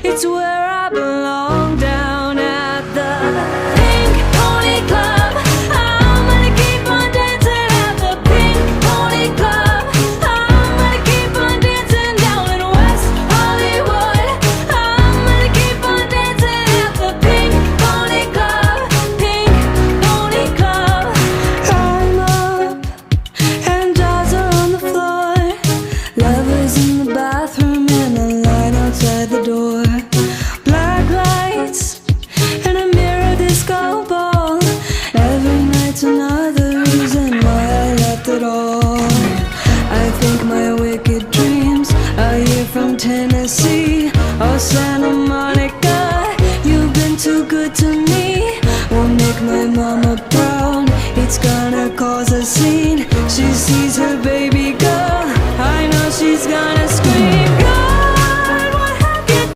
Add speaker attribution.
Speaker 1: It's where I belong, down at the Pink Pony Club. I'm gonna keep on dancing at the Pink Pony Club. I'm gonna keep on dancing down in West Hollywood. I'm gonna keep on dancing at the Pink Pony Club. Pink Pony Club. I'm up and dolls are on the floor. Lovers in the bathroom and a line outside the door. Black lights and a mirror disco ball. Every night's another reason why I left it all. I think my wicked dreams are here from Tennessee. Oh,